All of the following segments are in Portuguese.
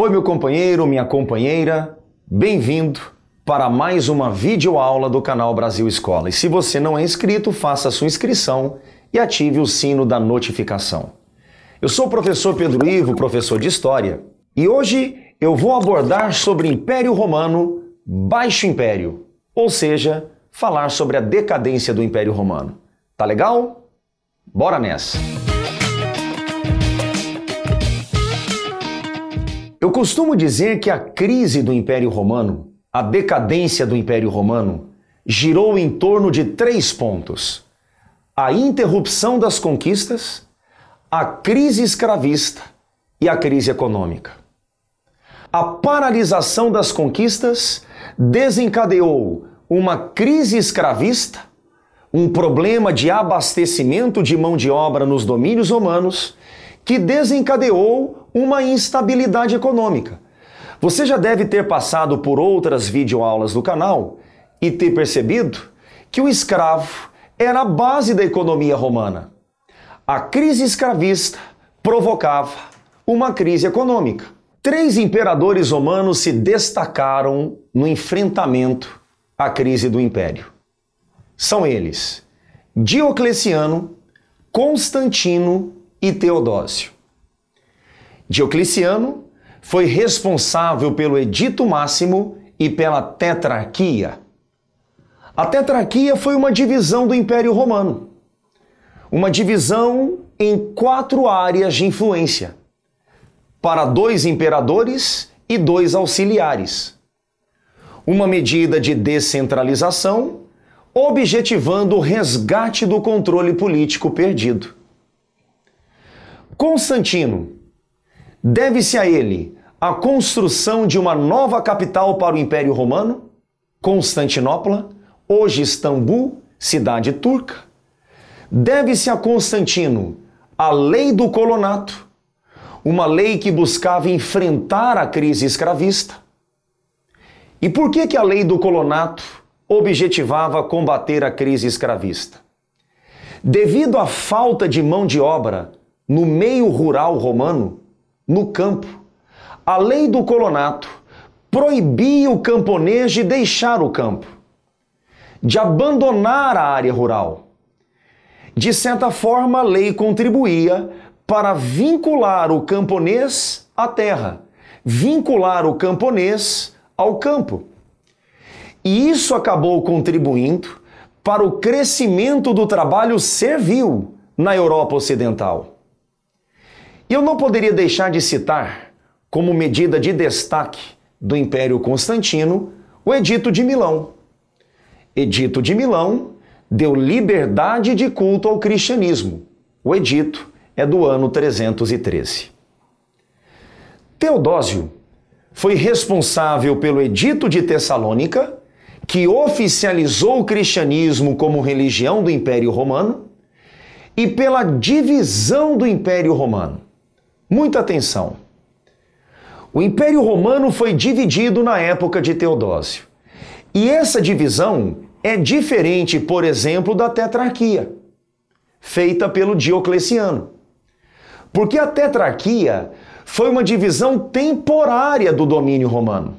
Oi, meu companheiro, minha companheira, bem-vindo para mais uma videoaula do canal Brasil Escola. E se você não é inscrito, faça a sua inscrição e ative o sino da notificação. Eu sou o professor Pedro Ivo, professor de História, e hoje eu vou abordar sobre Império Romano, Baixo Império, ou seja, falar sobre a decadência do Império Romano. Tá legal? Bora nessa! Eu costumo dizer que a crise do Império Romano, a decadência do Império Romano, girou em torno de 3 pontos: a interrupção das conquistas, a crise escravista e a crise econômica. A paralisação das conquistas desencadeou uma crise escravista, um problema de abastecimento de mão de obra nos domínios romanos, que desencadeou uma instabilidade econômica. Você já deve ter passado por outras videoaulas do canal e ter percebido que o escravo era a base da economia romana. A crise escravista provocava uma crise econômica. 3 imperadores romanos se destacaram no enfrentamento à crise do império. São eles: Diocleciano, Constantino e Teodósio. Diocleciano foi responsável pelo Edito Máximo e pela Tetrarquia. A Tetrarquia foi uma divisão do Império Romano. Uma divisão em 4 áreas de influência, para 2 imperadores e 2 auxiliares. Uma medida de descentralização, objetivando o resgate do controle político perdido. Constantino, deve-se a ele a construção de uma nova capital para o Império Romano, Constantinopla, hoje Istambul, cidade turca. Deve-se a Constantino a Lei do Colonato, uma lei que buscava enfrentar a crise escravista. E por que a Lei do Colonato objetivava combater a crise escravista? Devido à falta de mão de obra no meio rural romano, no campo, a Lei do Colonato proibia o camponês de deixar o campo, de abandonar a área rural. De certa forma, a lei contribuía para vincular o camponês à terra, vincular o camponês ao campo. E isso acabou contribuindo para o crescimento do trabalho servil na Europa Ocidental. E eu não poderia deixar de citar, como medida de destaque do Império Constantino, o Edito de Milão. Edito de Milão deu liberdade de culto ao cristianismo. O edito é do ano 313. Teodósio foi responsável pelo Edito de Tessalônica, que oficializou o cristianismo como religião do Império Romano, e pela divisão do Império Romano. Muita atenção! O Império Romano foi dividido na época de Teodósio. E essa divisão é diferente, por exemplo, da Tetrarquia, feita pelo Diocleciano. Porque a Tetrarquia foi uma divisão temporária do domínio romano,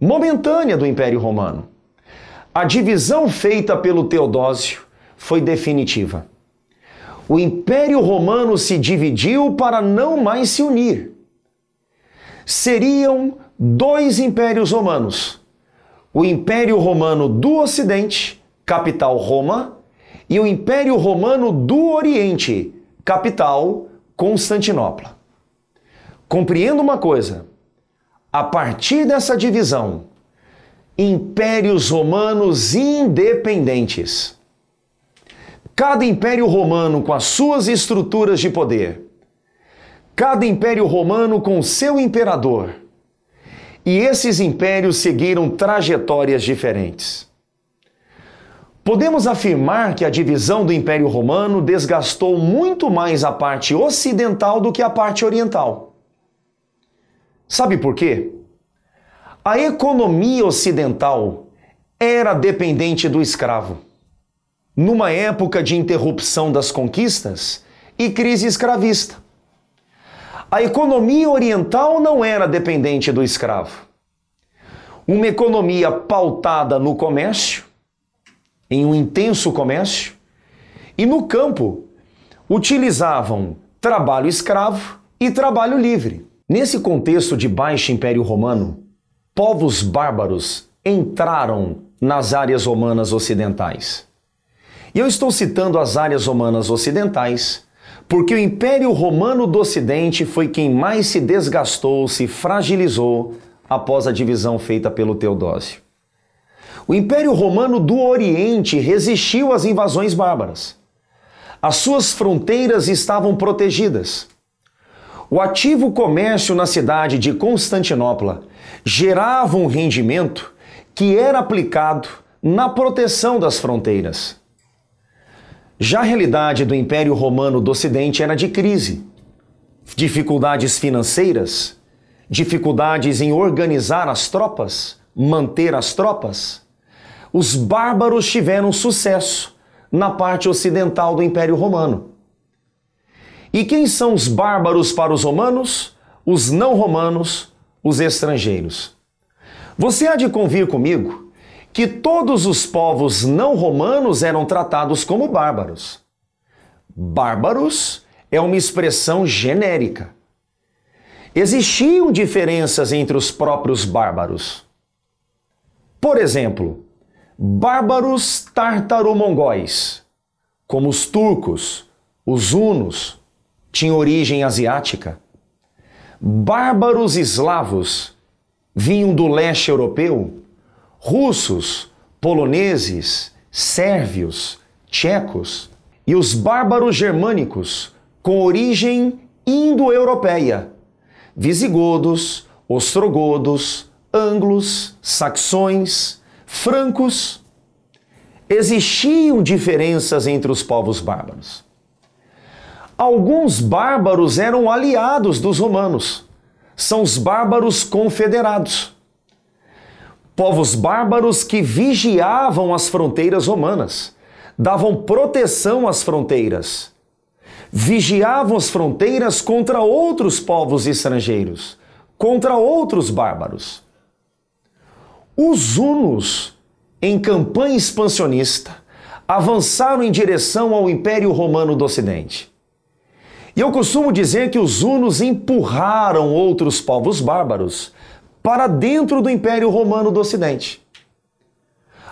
momentânea do Império Romano. A divisão feita pelo Teodósio foi definitiva. O Império Romano se dividiu para não mais se unir. Seriam 2 impérios romanos: o Império Romano do Ocidente, capital Roma, e o Império Romano do Oriente, capital Constantinopla. Compreenda uma coisa: a partir dessa divisão, impérios romanos independentes. Cada império romano com as suas estruturas de poder. Cada império romano com seu imperador. E esses impérios seguiram trajetórias diferentes. Podemos afirmar que a divisão do Império Romano desgastou muito mais a parte ocidental do que a parte oriental. Sabe por quê? A economia ocidental era dependente do escravo. Numa época de interrupção das conquistas e crise escravista. A economia oriental não era dependente do escravo. Uma economia pautada no comércio, em um intenso comércio, e no campo utilizavam trabalho escravo e trabalho livre. Nesse contexto de baixo Império Romano, povos bárbaros entraram nas áreas romanas ocidentais. E eu estou citando as áreas romanas ocidentais porque o Império Romano do Ocidente foi quem mais se desgastou, se fragilizou após a divisão feita pelo Teodósio. O Império Romano do Oriente resistiu às invasões bárbaras. As suas fronteiras estavam protegidas. O ativo comércio na cidade de Constantinopla gerava um rendimento que era aplicado na proteção das fronteiras. Já a realidade do Império Romano do Ocidente era de crise, dificuldades financeiras, dificuldades em organizar as tropas, manter as tropas. Os bárbaros tiveram sucesso na parte ocidental do Império Romano. E quem são os bárbaros para os romanos? Os não romanos, os estrangeiros. Você há de convir comigo que todos os povos não romanos eram tratados como bárbaros. Bárbaros é uma expressão genérica. Existiam diferenças entre os próprios bárbaros. Por exemplo, bárbaros tártaro-mongóis, como os turcos, os hunos, tinham origem asiática. Bárbaros eslavos vinham do leste europeu, russos, poloneses, sérvios, tchecos, e os bárbaros germânicos com origem indo-europeia, visigodos, ostrogodos, anglos, saxões, francos. Existiam diferenças entre os povos bárbaros. Alguns bárbaros eram aliados dos romanos. São os bárbaros confederados. Povos bárbaros que vigiavam as fronteiras romanas, davam proteção às fronteiras, vigiavam as fronteiras contra outros povos estrangeiros, contra outros bárbaros. Os hunos, em campanha expansionista, avançaram em direção ao Império Romano do Ocidente. E eu costumo dizer que os hunos empurraram outros povos bárbaros para dentro do Império Romano do Ocidente.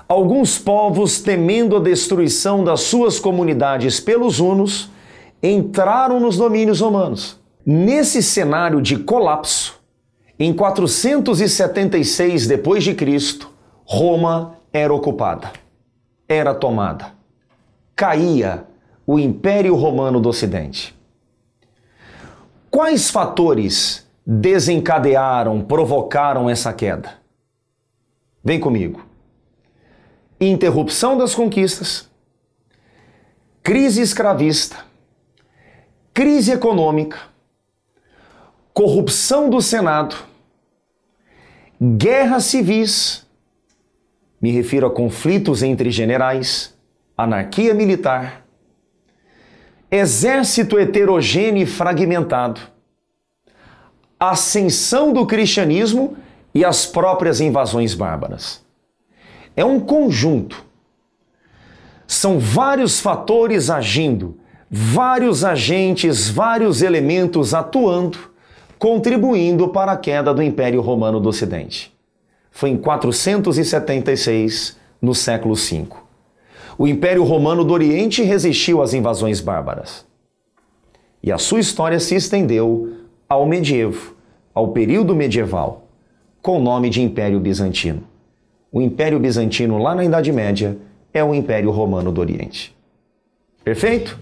Alguns povos, temendo a destruição das suas comunidades pelos hunos, entraram nos domínios romanos. Nesse cenário de colapso, em 476 d.C., Roma era ocupada, era tomada. Caía o Império Romano do Ocidente. Quais fatores desencadearam, provocaram essa queda? Vem comigo. Interrupção das conquistas, crise escravista, crise econômica, corrupção do Senado, guerras civis, me refiro a conflitos entre generais, anarquia militar, exército heterogêneo e fragmentado, ascensão do cristianismo e as próprias invasões bárbaras. É um conjunto. São vários fatores agindo, vários agentes, vários elementos atuando, contribuindo para a queda do Império Romano do Ocidente. Foi em 476, no século V. O Império Romano do Oriente resistiu às invasões bárbaras. E a sua história se estendeu ao medievo, ao período medieval, com o nome de Império Bizantino. O Império Bizantino, lá na Idade Média, é o Império Romano do Oriente. Perfeito?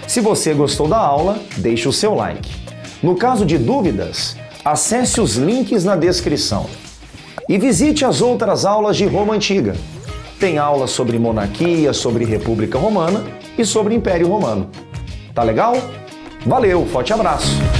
Se você gostou da aula, deixe o seu like. No caso de dúvidas, acesse os links na descrição. E visite as outras aulas de Roma Antiga. Tem aulas sobre monarquia, sobre República Romana e sobre Império Romano. Tá legal? Valeu, forte abraço!